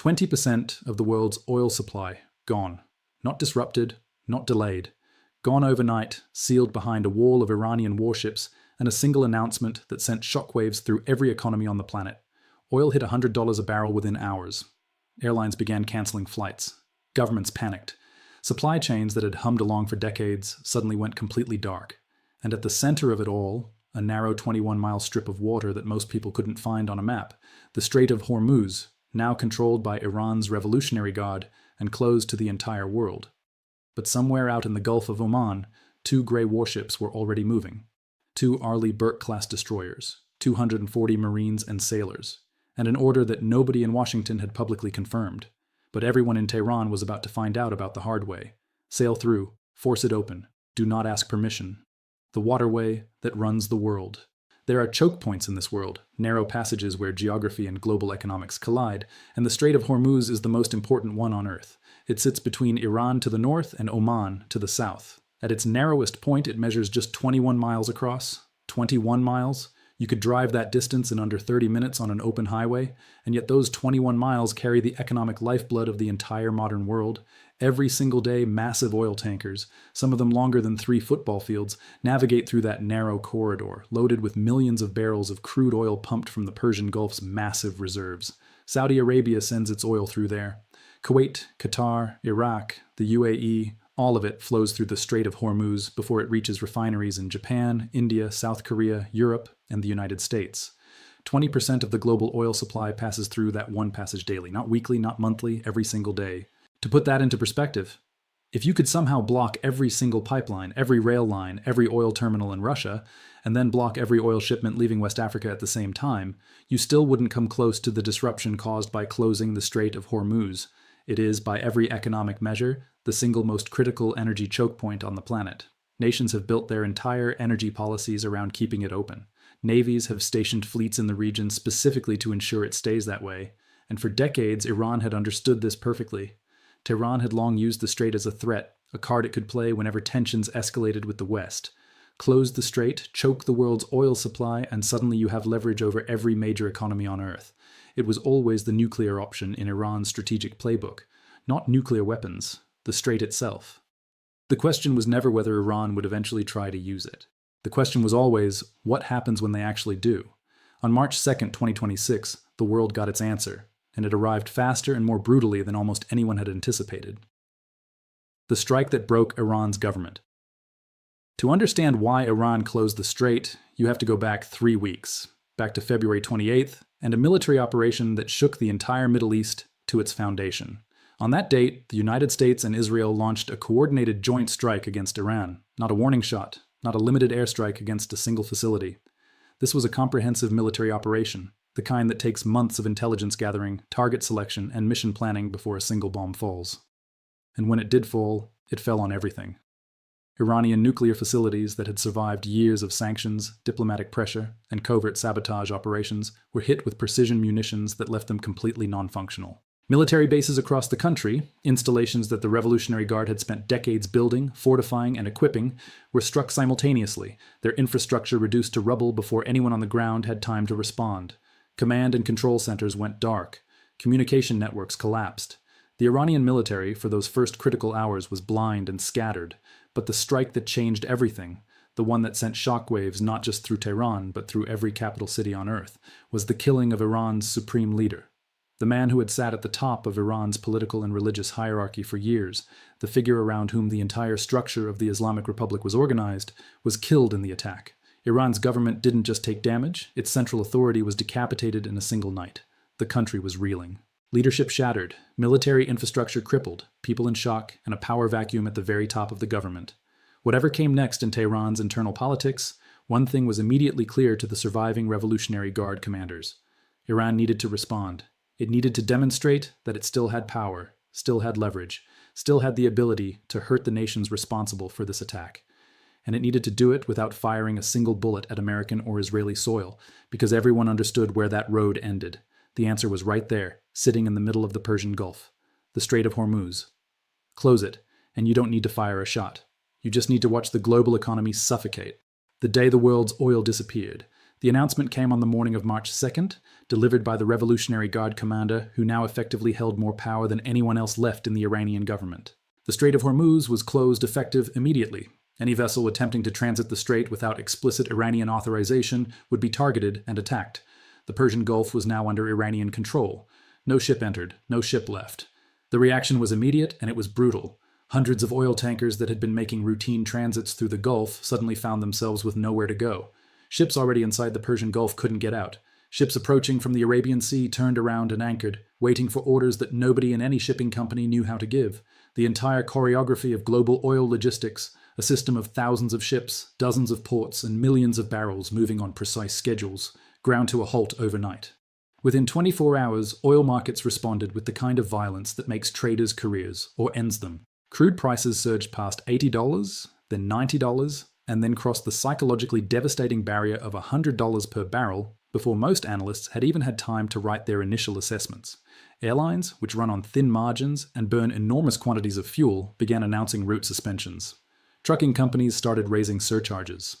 20% of the world's oil supply gone. Not disrupted, not delayed. Gone overnight, sealed behind a wall of Iranian warships and a single announcement that sent shockwaves through every economy on the planet. Oil hit $100 a barrel within hours. Airlines began canceling flights. Governments panicked. Supply chains that had hummed along for decades suddenly went completely dark. And at the center of it all, a narrow 21-mile strip of water that most people couldn't find on a map, the Strait of Hormuz, now controlled by Iran's Revolutionary Guard and closed to the entire world. But somewhere out in the Gulf of Oman, 2 gray warships were already moving. 2 Arleigh Burke-class destroyers, 240 Marines and sailors, and an order that nobody in Washington had publicly confirmed. But everyone in Tehran was about to find out about the hard way. Sail through, force it open, do not ask permission. The waterway that runs the world. There are choke points in this world, narrow passages where geography and global economics collide, and the Strait of Hormuz is the most important one on Earth. It sits between Iran to the north and Oman to the south. At its narrowest point, it measures just 21 miles across. 21 miles? You could drive that distance in under 30 minutes on an open highway, and yet those 21 miles carry the economic lifeblood of the entire modern world. Every single day, massive oil tankers, some of them longer than 3 football fields, navigate through that narrow corridor, loaded with millions of barrels of crude oil pumped from the Persian Gulf's massive reserves. Saudi Arabia sends its oil through there. Kuwait, Qatar, Iraq, the UAE, all of it flows through the Strait of Hormuz before it reaches refineries in Japan, India, South Korea, Europe, and the United States. 20% of the global oil supply passes through that one passage daily, not weekly, not monthly, every single day. To put that into perspective, if you could somehow block every single pipeline, every rail line, every oil terminal in Russia, and then block every oil shipment leaving West Africa at the same time, you still wouldn't come close to the disruption caused by closing the Strait of Hormuz. It is, by every economic measure, the single most critical energy choke point on the planet. Nations have built their entire energy policies around keeping it open. Navies have stationed fleets in the region specifically to ensure it stays that way. And for decades, Iran had understood this perfectly. Tehran had long used the strait as a threat, a card it could play whenever tensions escalated with the West. Close the strait, choke the world's oil supply, and suddenly you have leverage over every major economy on Earth. It was always the nuclear option in Iran's strategic playbook, not nuclear weapons, the strait itself. The question was never whether Iran would eventually try to use it. The question was always, what happens when they actually do? On March 2nd, 2026, the world got its answer, and it arrived faster and more brutally than almost anyone had anticipated. The strike that broke Iran's government. To understand why Iran closed the strait, you have to go back 3 weeks, back to February 28th, and a military operation that shook the entire Middle East to its foundation. On that date, the United States and Israel launched a coordinated joint strike against Iran, not a warning shot, not a limited airstrike against a single facility. This was a comprehensive military operation, the kind that takes months of intelligence gathering, target selection, and mission planning before a single bomb falls. And when it did fall, it fell on everything. Iranian nuclear facilities that had survived years of sanctions, diplomatic pressure, and covert sabotage operations were hit with precision munitions that left them completely non-functional. Military bases across the country, installations that the Revolutionary Guard had spent decades building, fortifying, and equipping, were struck simultaneously, their infrastructure reduced to rubble before anyone on the ground had time to respond. Command and control centers went dark. Communication networks collapsed. The Iranian military, for those first critical hours, was blind and scattered, but the strike that changed everything, the one that sent shockwaves not just through Tehran, but through every capital city on Earth, was the killing of Iran's supreme leader. The man who had sat at the top of Iran's political and religious hierarchy for years, the figure around whom the entire structure of the Islamic Republic was organized, was killed in the attack. Iran's government didn't just take damage, its central authority was decapitated in a single night. The country was reeling. Leadership shattered, military infrastructure crippled, people in shock, and a power vacuum at the very top of the government. Whatever came next in Tehran's internal politics, one thing was immediately clear to the surviving Revolutionary Guard commanders. Iran needed to respond. It needed to demonstrate that it still had power, still had leverage, still had the ability to hurt the nations responsible for this attack. And it needed to do it without firing a single bullet at American or Israeli soil, because everyone understood where that road ended. The answer was right there, sitting in the middle of the Persian Gulf, the Strait of Hormuz. Close it, and you don't need to fire a shot. You just need to watch the global economy suffocate. The day the world's oil disappeared, The announcement came on the morning of March 2nd, delivered by the Revolutionary Guard commander, who now effectively held more power than anyone else left in the Iranian government. The Strait of Hormuz was closed effective immediately. Any vessel attempting to transit the strait without explicit Iranian authorization would be targeted and attacked. The Persian Gulf was now under Iranian control. No ship entered, no ship left. The reaction was immediate and it was brutal. Hundreds of oil tankers that had been making routine transits through the Gulf suddenly found themselves with nowhere to go. Ships already inside the Persian Gulf couldn't get out. Ships approaching from the Arabian Sea turned around and anchored, waiting for orders that nobody in any shipping company knew how to give. The entire choreography of global oil logistics, a system of thousands of ships, dozens of ports, and millions of barrels moving on precise schedules, ground to a halt overnight. Within 24 hours, oil markets responded with the kind of violence that makes traders' careers, or ends them. Crude prices surged past $80, then $90, and then crossed the psychologically devastating barrier of $100 per barrel before most analysts had even had time to write their initial assessments. Airlines, which run on thin margins and burn enormous quantities of fuel, began announcing route suspensions. Trucking companies started raising surcharges.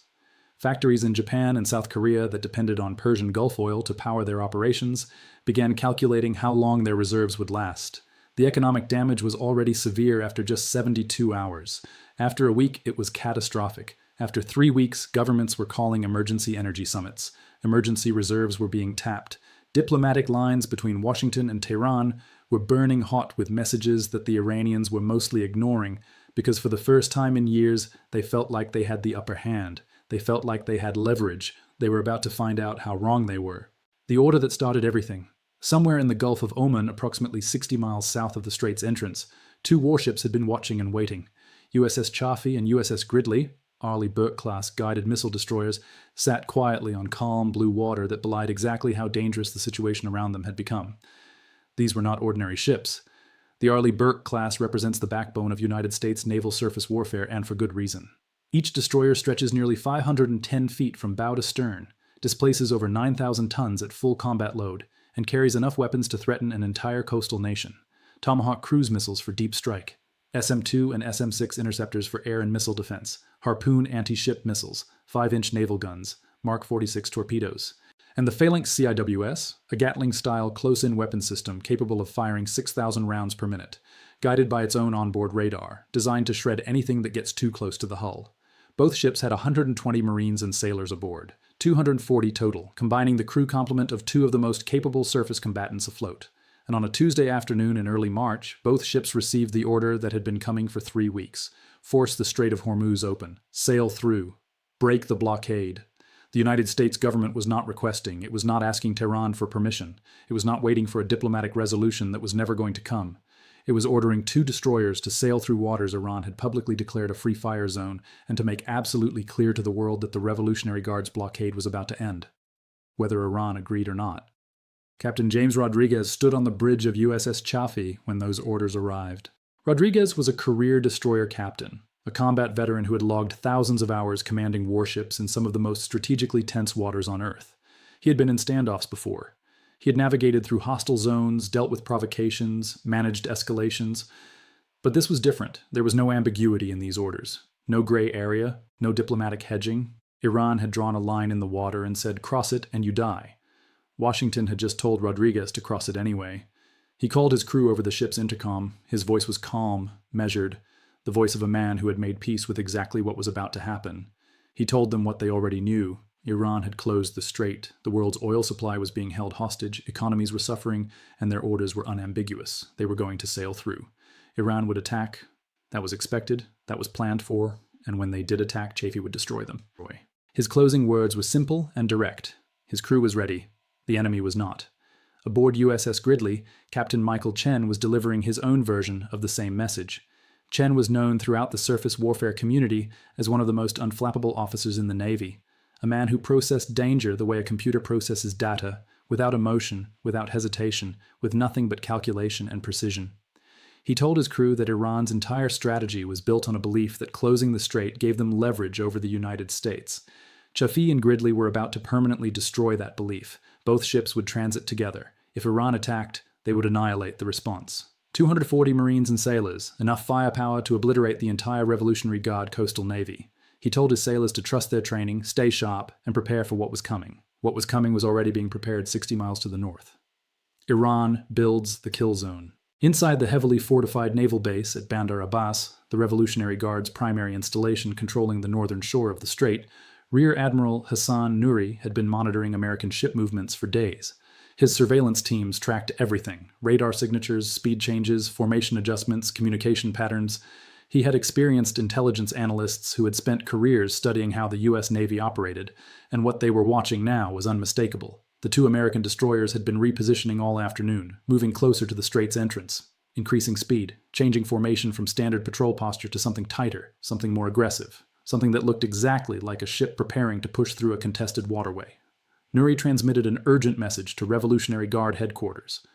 Factories in Japan and South Korea that depended on Persian Gulf oil to power their operations began calculating how long their reserves would last. The economic damage was already severe after just 72 hours. After a week, it was catastrophic. After 3 weeks, governments were calling emergency energy summits. Emergency reserves were being tapped. Diplomatic lines between Washington and Tehran were burning hot with messages that the Iranians were mostly ignoring because for the first time in years, they felt like they had the upper hand. They felt like they had leverage. They were about to find out how wrong they were. The order that started everything. Somewhere in the Gulf of Oman, approximately 60 miles south of the strait's entrance, 2 warships had been watching and waiting. USS Chaffee and USS Gridley, Arleigh Burke-class guided missile destroyers, sat quietly on calm blue water that belied exactly how dangerous the situation around them had become. These were not ordinary ships. The Arleigh Burke-class represents the backbone of United States naval surface warfare, and for good reason. Each destroyer stretches nearly 510 feet from bow to stern, displaces over 9,000 tons at full combat load, and carries enough weapons to threaten an entire coastal nation. Tomahawk cruise missiles for deep strike, SM-2 and SM-6 interceptors for air and missile defense, Harpoon anti-ship missiles, 5-inch naval guns, Mark 46 torpedoes, and the Phalanx CIWS, a Gatling-style close-in weapon system capable of firing 6,000 rounds per minute, guided by its own onboard radar, designed to shred anything that gets too close to the hull. Both ships had 120 Marines and sailors aboard, 240 total, combining the crew complement of 2 of the most capable surface combatants afloat. And on a Tuesday afternoon in early March, both ships received the order that had been coming for 3 weeks. Force the Strait of Hormuz open. Sail through. Break the blockade. The United States government was not requesting. It was not asking Tehran for permission. It was not waiting for a diplomatic resolution that was never going to come. It was ordering 2 destroyers to sail through waters Iran had publicly declared a free fire zone and to make absolutely clear to the world that the Revolutionary Guard's blockade was about to end, whether Iran agreed or not. Captain James Rodriguez stood on the bridge of USS Chaffee when those orders arrived. Rodriguez was a career destroyer captain, a combat veteran who had logged thousands of hours commanding warships in some of the most strategically tense waters on Earth. He had been in standoffs before. He had navigated through hostile zones, dealt with provocations, managed escalations. But this was different. There was no ambiguity in these orders. No gray area, no diplomatic hedging. Iran had drawn a line in the water and said, "Cross it and you die." Washington had just told Rodriguez to cross it anyway. He called his crew over the ship's intercom. His voice was calm, measured, the voice of a man who had made peace with exactly what was about to happen. He told them what they already knew. Iran had closed the strait. The world's oil supply was being held hostage, economies were suffering, and their orders were unambiguous. They were going to sail through. Iran would attack. That was expected. That was planned for. And when they did attack, Chaffee would destroy them. His closing words were simple and direct. His crew was ready. The enemy was not. Aboard USS Gridley, Captain Michael Chen was delivering his own version of the same message. Chen was known throughout the surface warfare community as one of the most unflappable officers in the Navy, a man who processed danger the way a computer processes data, without emotion, without hesitation, with nothing but calculation and precision. He told his crew that Iran's entire strategy was built on a belief that closing the strait gave them leverage over the United States. Chaffee and Gridley were about to permanently destroy that belief. Both ships would transit together. If Iran attacked, they would annihilate the response. 240 Marines and sailors, enough firepower to obliterate the entire Revolutionary Guard coastal navy. He told his sailors to trust their training, stay sharp, and prepare for what was coming. What was coming was already being prepared 60 miles to the north. Iran builds the kill zone. Inside the heavily fortified naval base at Bandar Abbas, the Revolutionary Guard's primary installation controlling the northern shore of the strait, Rear Admiral Hassan Nouri had been monitoring American ship movements for days. His surveillance teams tracked everything: radar signatures, speed changes, formation adjustments, communication patterns. He had experienced intelligence analysts who had spent careers studying how the U.S. Navy operated, and what they were watching now was unmistakable. The two American destroyers had been repositioning all afternoon, moving closer to the strait's entrance, increasing speed, changing formation from standard patrol posture to something tighter, something more aggressive, something that looked exactly like a ship preparing to push through a contested waterway. Nouri transmitted an urgent message to Revolutionary Guard headquarters.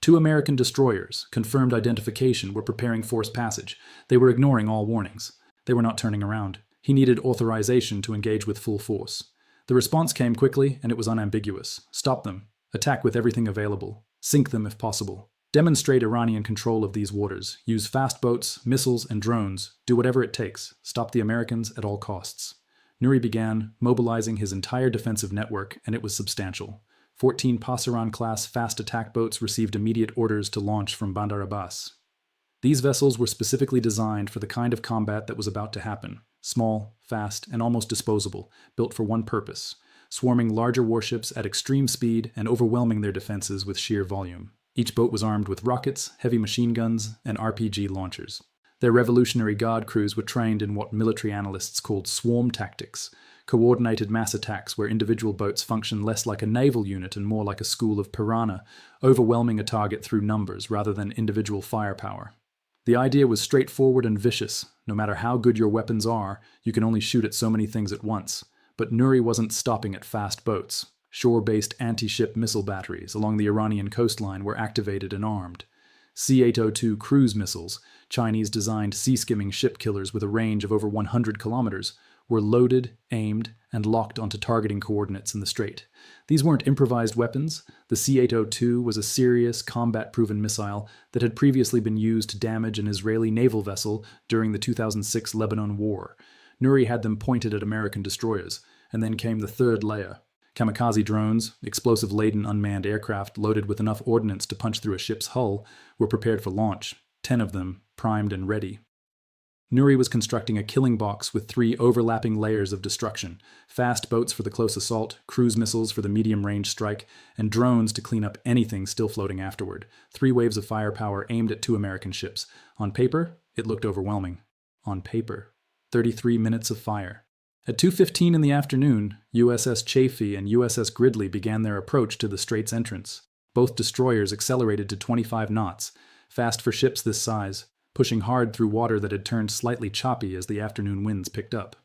Two American destroyers, confirmed identification, were preparing forced passage. They were ignoring all warnings. They were not turning around. He needed authorization to engage with full force. The response came quickly, and it was unambiguous. Stop them. Attack with everything available. Sink them if possible. Demonstrate Iranian control of these waters. Use fast boats, missiles, and drones. Do whatever it takes. Stop the Americans at all costs. Nouri began, mobilizing his entire defensive network, and it was substantial. 14 Pasaran-class fast attack boats received immediate orders to launch from Bandar Abbas. These vessels were specifically designed for the kind of combat that was about to happen. Small, fast, and almost disposable, built for one purpose: swarming larger warships at extreme speed and overwhelming their defenses with sheer volume. Each boat was armed with rockets, heavy machine guns, and RPG launchers. Their Revolutionary Guard crews were trained in what military analysts called swarm tactics, coordinated mass attacks where individual boats function less like a naval unit and more like a school of piranha, overwhelming a target through numbers rather than individual firepower. The idea was straightforward and vicious. No matter how good your weapons are, you can only shoot at so many things at once. But Nouri wasn't stopping at fast boats. Shore-based anti-ship missile batteries along the Iranian coastline were activated and armed. C-802 cruise missiles, Chinese-designed sea-skimming ship killers with a range of over 100 kilometers, were loaded, aimed, and locked onto targeting coordinates in the strait. These weren't improvised weapons. The C-802 was a serious, combat-proven missile that had previously been used to damage an Israeli naval vessel during the 2006 Lebanon War. Nouri had them pointed at American destroyers, and then came the third layer. Kamikaze drones, explosive-laden unmanned aircraft loaded with enough ordnance to punch through a ship's hull, were prepared for launch, 10 of them primed and ready. Nouri was constructing a killing box with 3 overlapping layers of destruction: fast boats for the close assault, cruise missiles for the medium-range strike, and drones to clean up anything still floating afterward. 3 waves of firepower aimed at 2 American ships. On paper, it looked overwhelming. On paper. 33 minutes of fire. At 2:15 in the afternoon, USS Chaffee and USS Gridley began their approach to the strait's entrance. Both destroyers accelerated to 25 knots, fast for ships this size, pushing hard through water that had turned slightly choppy as the afternoon winds picked up.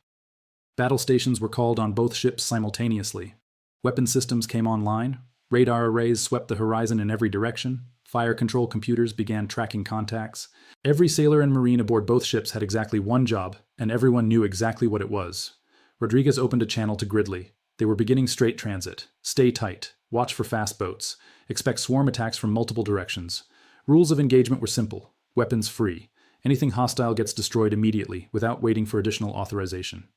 Battle stations were called on both ships simultaneously. Weapon systems came online. Radar arrays swept the horizon in every direction. Fire control computers began tracking contacts. Every sailor and marine aboard both ships had exactly one job, and everyone knew exactly what it was. Rodriguez opened a channel to Gridley. They were beginning strait transit. Stay tight. Watch for fast boats. Expect swarm attacks from multiple directions. Rules of engagement were simple. Weapons free. Anything hostile gets destroyed immediately, without waiting for additional authorization.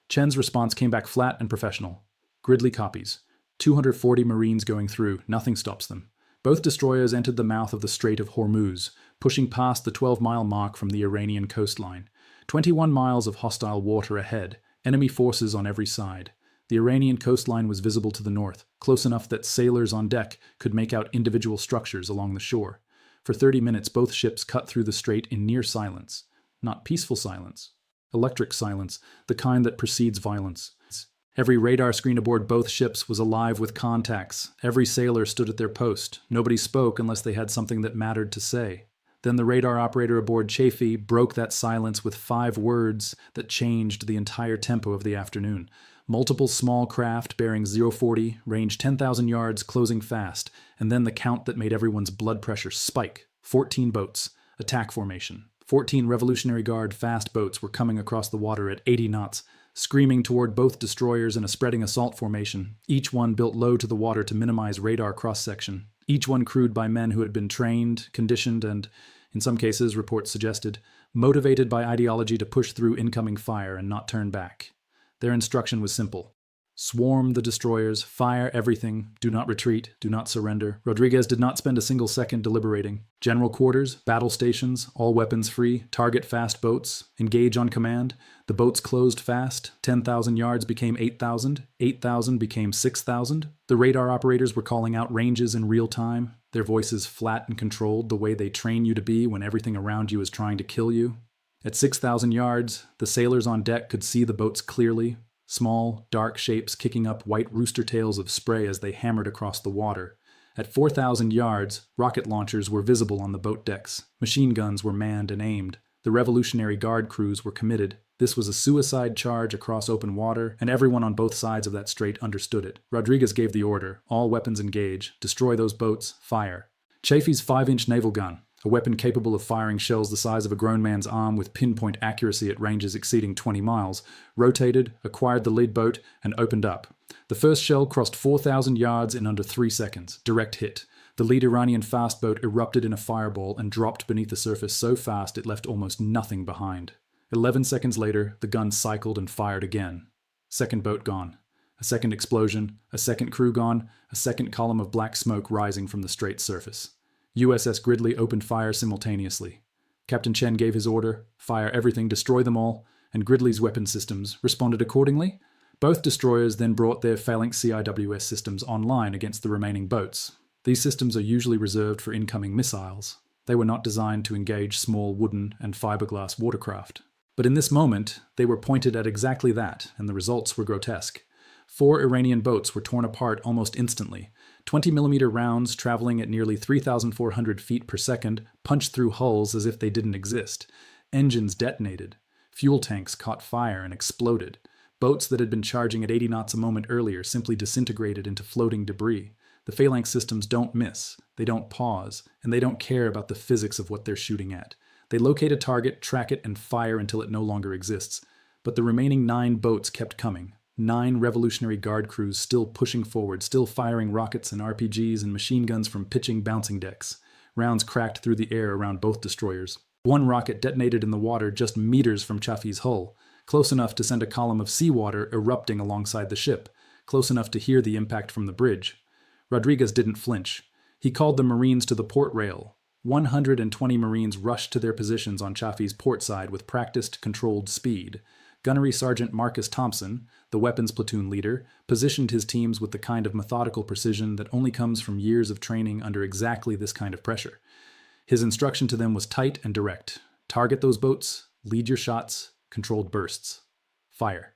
Chen's response came back flat and professional. Gridley copies. 240 Marines going through. Nothing stops them. Both destroyers entered the mouth of the Strait of Hormuz, pushing past the 12-mile mark from the Iranian coastline. 21 miles of hostile water ahead. Enemy forces on every side. The Iranian coastline was visible to the north, close enough that sailors on deck could make out individual structures along the shore. For 30 minutes, both ships cut through the strait in near silence. Not peaceful silence. Electric silence, the kind that precedes violence. Every radar screen aboard both ships was alive with contacts. Every sailor stood at their post. Nobody spoke unless they had something that mattered to say. Then the radar operator aboard Chaffee broke that silence with 5 words that changed the entire tempo of the afternoon. Multiple small craft bearing 040, range 10,000 yards, closing fast, and then the count that made everyone's blood pressure spike. 14 boats. Attack formation. 14 Revolutionary Guard fast boats were coming across the water at 80 knots, screaming toward both destroyers in a spreading assault formation, each one built low to the water to minimize radar cross-section. Each one crewed by men who had been trained, conditioned, and, in some cases, reports suggested, motivated by ideology to push through incoming fire and not turn back. Their instruction was simple. Swarm the destroyers, fire everything, do not retreat, do not surrender. Rodriguez did not spend a single second deliberating. General quarters, battle stations, all weapons free, target fast boats, engage on command. The boats closed fast, 10,000 yards became 8,000, 8,000 became 6,000. The radar operators were calling out ranges in real time, their voices flat and controlled the way they train you to be when everything around you is trying to kill you. At 6,000 yards, the sailors on deck could see the boats clearly. Small, dark shapes kicking up white rooster tails of spray as they hammered across the water. At 4,000 yards, rocket launchers were visible on the boat decks. Machine guns were manned and aimed. The Revolutionary Guard crews were committed. This was a suicide charge across open water, and everyone on both sides of that strait understood it. Rodriguez gave the order, all weapons engage, destroy those boats, fire. Chaffee's 5-inch naval gun, a weapon capable of firing shells the size of a grown man's arm with pinpoint accuracy at ranges exceeding 20 miles, rotated, acquired the lead boat, and opened up. The first shell crossed 4,000 yards in under 3 seconds, direct hit. The lead Iranian fast boat erupted in a fireball and dropped beneath the surface so fast it left almost nothing behind. 11 seconds later, the gun cycled and fired again. Second boat gone. A second explosion, a second crew gone, a second column of black smoke rising from the strait's surface. USS Gridley opened fire simultaneously. Captain Chen gave his order, fire everything, destroy them all, and Gridley's weapon systems responded accordingly. Both destroyers then brought their Phalanx CIWS systems online against the remaining boats. These systems are usually reserved for incoming missiles. They were not designed to engage small wooden and fiberglass watercraft. But in this moment, they were pointed at exactly that, and the results were grotesque. 4 Iranian boats were torn apart almost instantly. 20mm rounds traveling at nearly 3,400 feet per second punched through hulls as if they didn't exist. Engines detonated. Fuel tanks caught fire and exploded. Boats that had been charging at 80 knots a moment earlier simply disintegrated into floating debris. The Phalanx systems don't miss, they don't pause, and they don't care about the physics of what they're shooting at. They locate a target, track it, and fire until it no longer exists. But the remaining 9 boats kept coming. 9 Revolutionary Guard crews still pushing forward, still firing rockets and RPGs and machine guns from pitching bouncing decks. Rounds cracked through the air around both destroyers. One rocket detonated in the water just meters from Chaffee's hull, close enough to send a column of seawater erupting alongside the ship, close enough to hear the impact from the bridge. Rodriguez didn't flinch. He called the Marines to the port rail. 120 Marines rushed to their positions on Chaffee's port side with practiced, controlled speed. Gunnery Sergeant Marcus Thompson, the weapons platoon leader, positioned his teams with the kind of methodical precision that only comes from years of training under exactly this kind of pressure. His instruction to them was tight and direct. Target those boats, lead your shots, controlled bursts. Fire.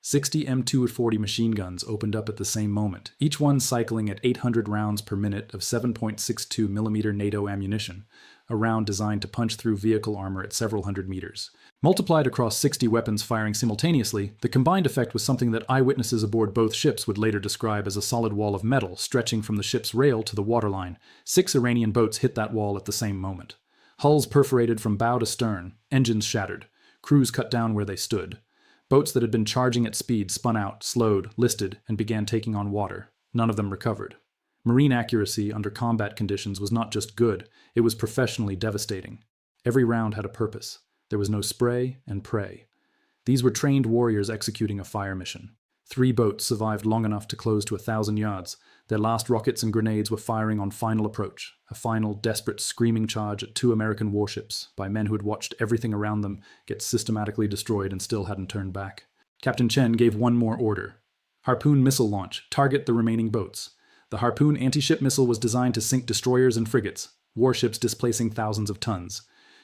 60 M240 machine guns opened up at the same moment, each one cycling at 800 rounds per minute of 7.62mm NATO ammunition, a round designed to punch through vehicle armor at several hundred meters. Multiplied across 60 weapons firing simultaneously, the combined effect was something that eyewitnesses aboard both ships would later describe as a solid wall of metal stretching from the ship's rail to the waterline. 6 Iranian boats hit that wall at the same moment. Hulls perforated from bow to stern, engines shattered, crews cut down where they stood. Boats that had been charging at speed spun out, slowed, listed, and began taking on water. None of them recovered. Marine accuracy under combat conditions was not just good, it was professionally devastating. Every round had a purpose. There was no spray and pray. These were trained warriors executing a fire mission. 3 boats survived long enough to close to 1,000 yards. Their last rockets and grenades were firing on final approach, a final, desperate, screaming charge at 2 American warships by men who had watched everything around them get systematically destroyed and still hadn't turned back. Captain Chen gave one more order. Harpoon missile launch, target the remaining boats. The Harpoon anti-ship missile was designed to sink destroyers and frigates, warships displacing thousands of tons.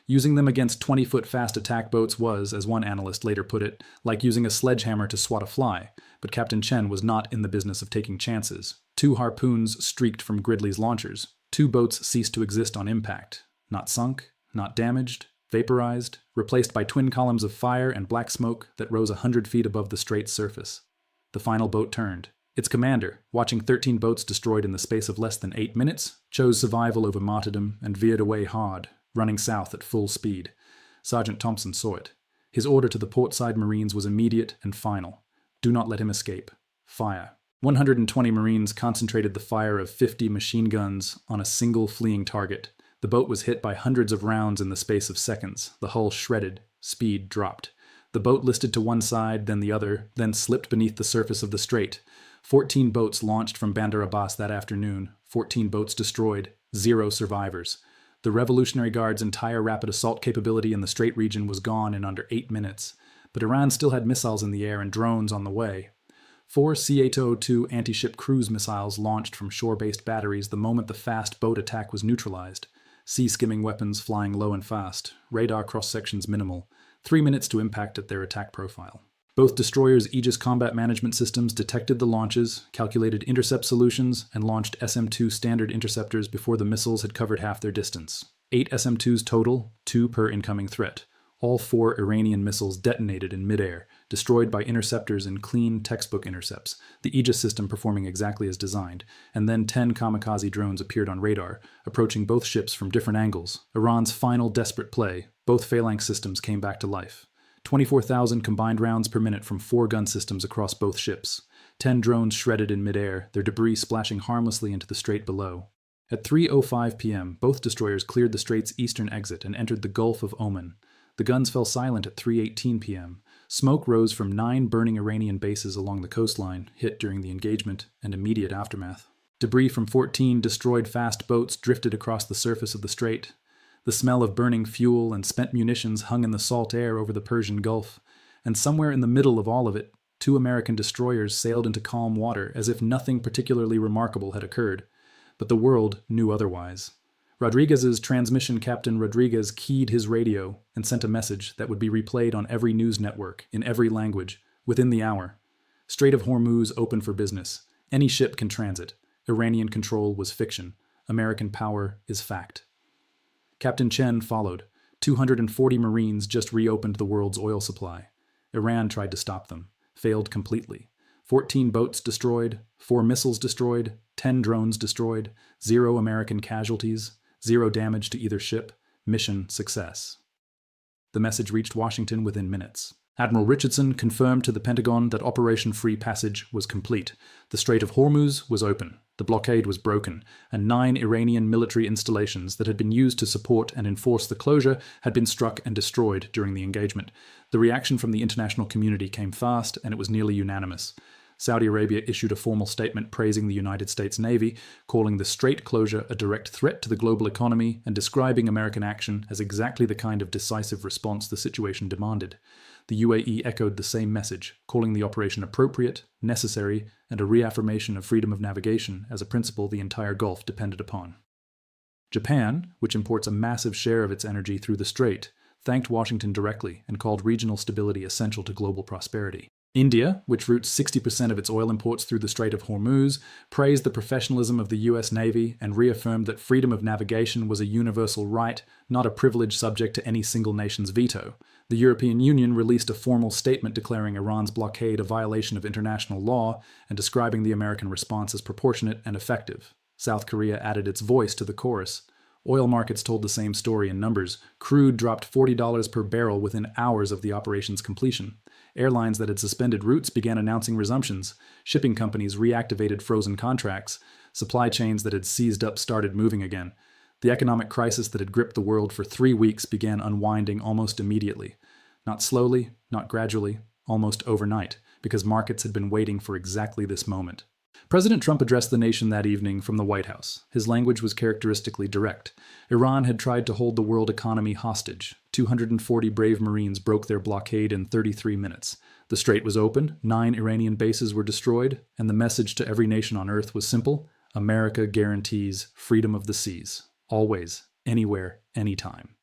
Using them against 20-foot fast attack boats was, as one analyst later put it, like using a sledgehammer to swat a fly, but Captain Chen was not in the business of taking chances. 2 harpoons streaked from Gridley's launchers. 2 boats ceased to exist on impact. Not sunk, not damaged, vaporized, replaced by twin columns of fire and black smoke that rose 100 feet above the strait's surface. The final boat turned. Its commander, watching 13 boats destroyed in the space of less than 8 minutes, chose survival over martyrdom and veered away hard, running south at full speed. Sergeant Thompson saw it. His order to the portside Marines was immediate and final. Do not let him escape. Fire. 120 Marines concentrated the fire of 50 machine guns on a single fleeing target. The boat was hit by hundreds of rounds in the space of seconds. The hull shredded. Speed dropped. The boat listed to one side, then the other, then slipped beneath the surface of the strait. 14 boats launched from Bandar Abbas that afternoon, 14 boats destroyed, 0 survivors. The Revolutionary Guard's entire rapid assault capability in the Strait region was gone in under 8 minutes, but Iran still had missiles in the air and drones on the way. 4 C-802 anti-ship cruise missiles launched from shore-based batteries the moment the fast boat attack was neutralized. Sea-skimming weapons flying low and fast, radar cross-sections minimal, 3 minutes to impact at their attack profile. Both destroyers' Aegis combat management systems detected the launches, calculated intercept solutions, and launched SM-2 standard interceptors before the missiles had covered half their distance. 8 SM-2s total, 2 per incoming threat. All 4 Iranian missiles detonated in midair, destroyed by interceptors in clean textbook intercepts, the Aegis system performing exactly as designed, and then 10 kamikaze drones appeared on radar, approaching both ships from different angles. Iran's final desperate play, both phalanx systems came back to life. 24,000 combined rounds per minute from 4 gun systems across both ships. 10 drones shredded in midair, their debris splashing harmlessly into the strait below. At 3:05 p.m., both destroyers cleared the strait's eastern exit and entered the Gulf of Oman. The guns fell silent at 3:18 p.m. Smoke rose from 9 burning Iranian bases along the coastline, hit during the engagement and immediate aftermath. Debris from 14 destroyed fast boats drifted across the surface of the strait. The smell of burning fuel and spent munitions hung in the salt air over the Persian Gulf, and somewhere in the middle of all of it, 2 American destroyers sailed into calm water as if nothing particularly remarkable had occurred. But the world knew otherwise. Rodriguez's transmission captain Rodriguez keyed his radio and sent a message that would be replayed on every news network, in every language, within the hour. Strait of Hormuz open for business. Any ship can transit. Iranian control was fiction. American power is fact. Captain Chen followed. 240 Marines just reopened the world's oil supply. Iran tried to stop them. Failed completely. 14 boats destroyed, 4 missiles destroyed, 10 drones destroyed, 0 American casualties, 0 damage to either ship. Mission success. The message reached Washington within minutes. Admiral Richardson confirmed to the Pentagon that Operation Free Passage was complete. The Strait of Hormuz was open. The blockade was broken, and 9 Iranian military installations that had been used to support and enforce the closure had been struck and destroyed during the engagement. The reaction from the international community came fast, and it was nearly unanimous. Saudi Arabia issued a formal statement praising the United States Navy, calling the strait closure a direct threat to the global economy and describing American action as exactly the kind of decisive response the situation demanded. The UAE echoed the same message, calling the operation appropriate, necessary, and a reaffirmation of freedom of navigation as a principle the entire Gulf depended upon. Japan, which imports a massive share of its energy through the strait, thanked Washington directly and called regional stability essential to global prosperity. India, which routes 60% of its oil imports through the Strait of Hormuz, praised the professionalism of the US Navy and reaffirmed that freedom of navigation was a universal right, not a privilege subject to any single nation's veto. The European Union released a formal statement declaring Iran's blockade a violation of international law and describing the American response as proportionate and effective. South Korea added its voice to the chorus. Oil markets told the same story in numbers. Crude dropped $40 per barrel within hours of the operation's completion. Airlines that had suspended routes began announcing resumptions. Shipping companies reactivated frozen contracts. Supply chains that had seized up started moving again. The economic crisis that had gripped the world for 3 weeks began unwinding almost immediately. Not slowly, not gradually, almost overnight, because markets had been waiting for exactly this moment. President Trump addressed the nation that evening from the White House. His language was characteristically direct. Iran had tried to hold the world economy hostage. 240 brave Marines broke their blockade in 33 minutes. The strait was open, 9 Iranian bases were destroyed, and the message to every nation on earth was simple: America guarantees freedom of the seas. Always, anywhere, anytime.